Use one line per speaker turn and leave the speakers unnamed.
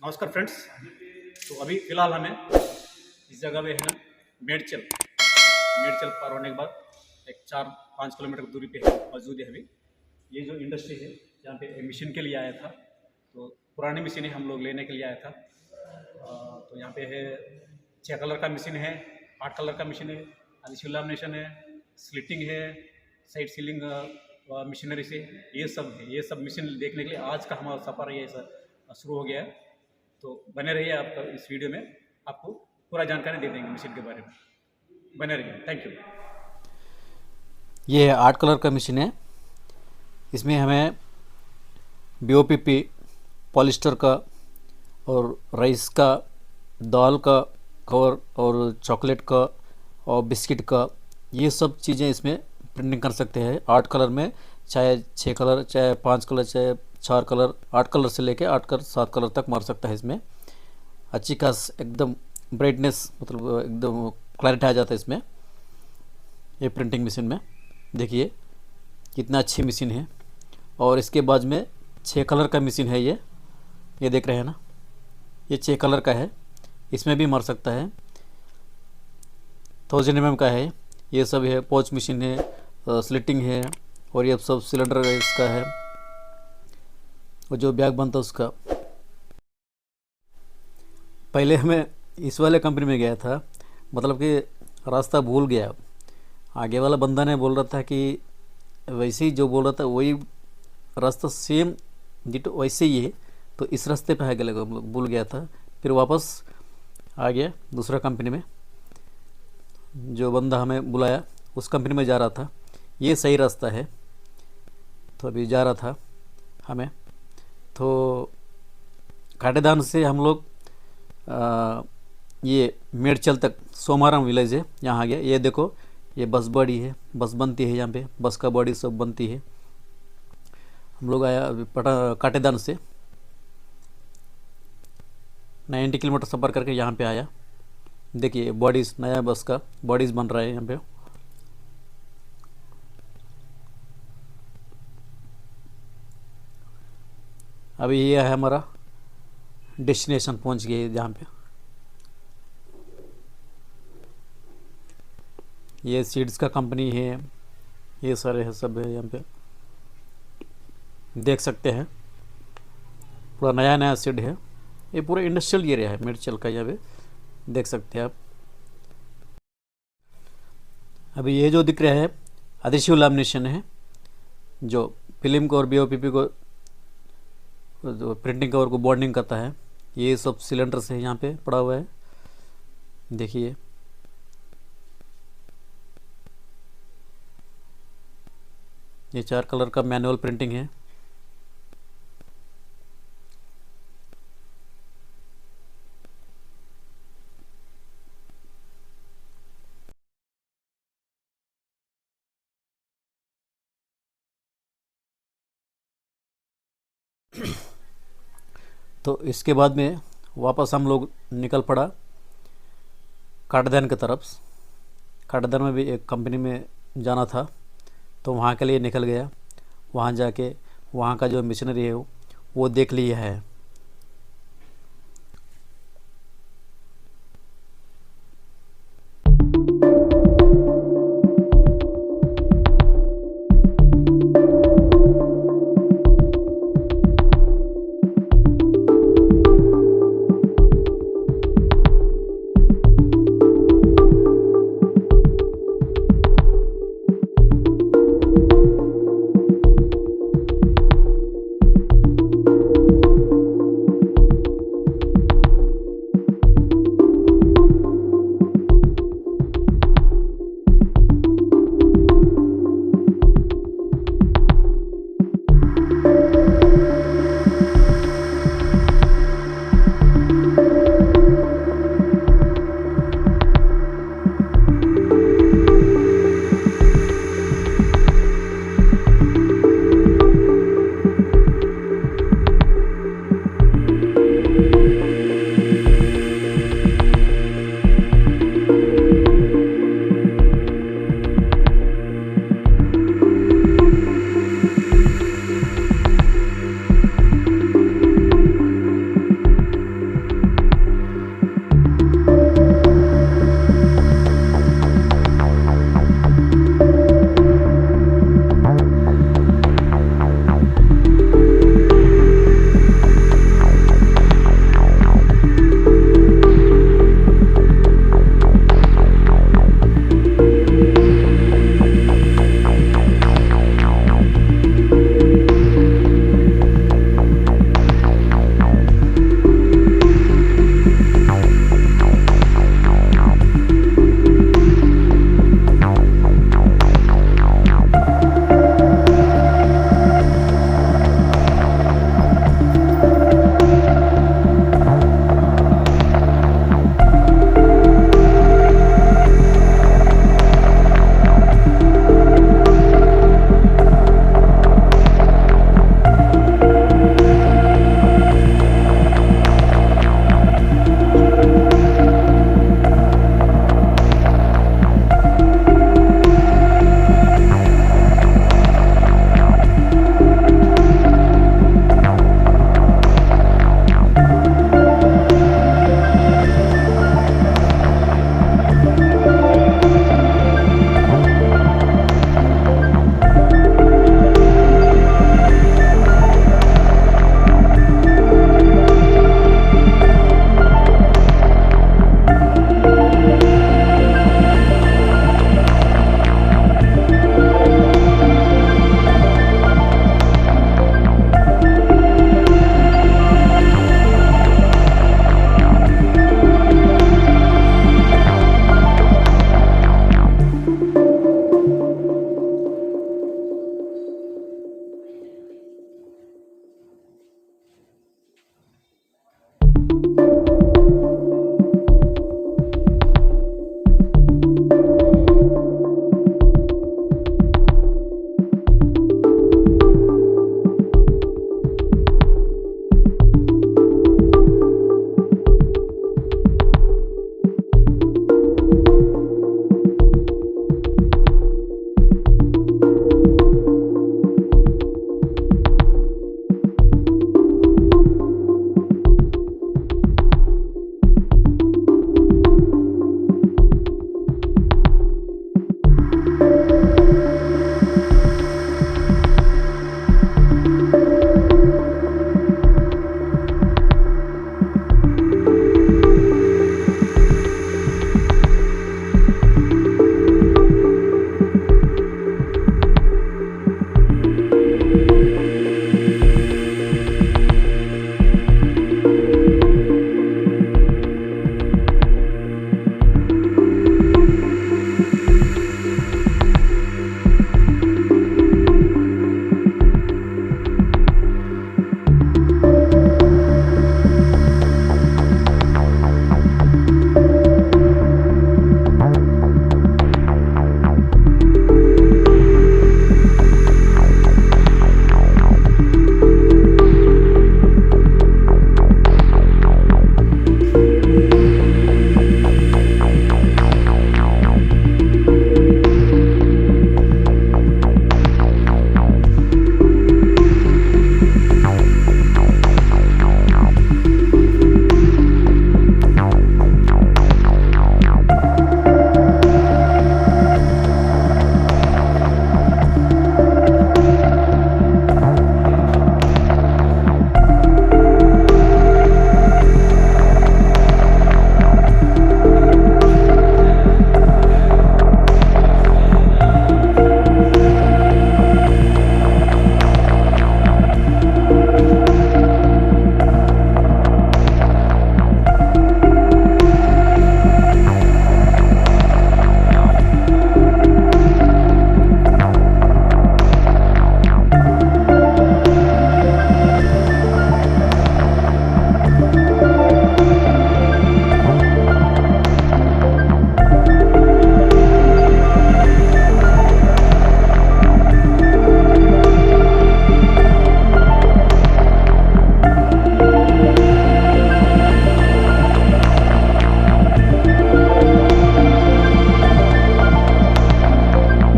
नमस्कार फ्रेंड्स। तो अभी फ़िलहाल हमें इस जगह पे है ना मेडचल पार होने के बाद एक 4-5 किलोमीटर की दूरी पे है मौजूद है। अभी ये जो इंडस्ट्री है यहाँ पे मशीन के लिए आया था, तो पुरानी मशीनें हम लोग लेने के लिए आया था। तो यहाँ पे है 6 कलर का मशीन है, 8 कलर का मशीन है, एडिशियल लैमिनेशन है, स्लिटिंग है, साइड सीलिंग मशीनरी से ये सब है। ये सब मशीन देखने के लिए आज का हमारा सफ़र ये शुरू हो गया है। तो बने रहिए, आपका इस वीडियो में आपको पूरा जानकारी दे देंगे मशीन के बारे में। बने रहिए, थैंक यू।
ये 8 कलर का मशीन है। इसमें हमें BOPP पॉलिस्टर का और राइस का, दाल का कवर और चॉकलेट का और बिस्किट का, ये सब चीज़ें इसमें प्रिंटिंग कर सकते हैं 8 कलर में। चाहे 6 कलर, चाहे 5 कलर, चाहे 4 कलर, 8 कलर से लेके 7 कलर तक मार सकता है। इसमें अच्छी खास एकदम ब्राइटनेस, मतलब एकदम क्लैरिटी आ जाता है इसमें, ये प्रिंटिंग मशीन में। देखिए कितना अच्छी मशीन है। और इसके बाद में 6 कलर का मशीन है ये देख रहे हैं ना, ये 6 कलर का है। इसमें भी मर सकता है। 1000 mm का है। ये सब है, पोच मशीन है, स्लिटिंग है, और ये सब सिलेंडर इसका है, और जो बैग बनता है उसका। पहले हमें इस वाले कंपनी में गया था, मतलब कि रास्ता भूल गया। आगे वाला बंदा ने बोल रहा था कि वैसे ही जो बोल रहा था वही रास्ता सेम डिटो वैसे ही है, तो इस रास्ते पे आगे लगा, भूल गया था। फिर वापस आ गया दूसरा कंपनी में। जो बंदा हमें बुलाया उस कंपनी में जा रहा था, ये सही रास्ता है, तो अभी जा रहा था हमें। तो काटेदान से हम लोग ये मेडचल तक, सोमाराम विलेज है, यहाँ आ गया। ये देखो, ये बस बॉडी है, बस बनती है यहाँ पे, बस का बॉडी सब बनती है। हम लोग आया अभी काटेदान से 90 किलोमीटर सफ़र करके यहाँ पे आया। देखिए बॉडीज़, नया बस का बॉडीज़ बन रहा है यहाँ पे। अभी ये है हमारा डेस्टिनेशन, पहुँच गए जहाँ पे। ये सीड्स का कंपनी है, ये सारे है, सब है यहाँ पे, देख सकते हैं। पूरा नया नया सीड है। ये पूरा इंडस्ट्रियल एरिया है मेडचल का, यहाँ पे देख सकते हैं आप। अभी ये जो दिख रहा है एडिशियल लैमिनेशन है, जो फिल्म को और BOPP को, जो प्रिंटिंग कवर को बॉन्डिंग करता है। ये सब सिलेंडर से यहाँ पे पड़ा हुआ है, देखिए। ये 4 कलर का मैनुअल प्रिंटिंग है। तो इसके बाद में वापस हम लोग निकल पड़ा काटेदान की तरफ। काटेदान में भी एक कंपनी में जाना था, तो वहाँ के लिए निकल गया। वहाँ जाके वहाँ का जो मशीनरी है वो देख लिया है।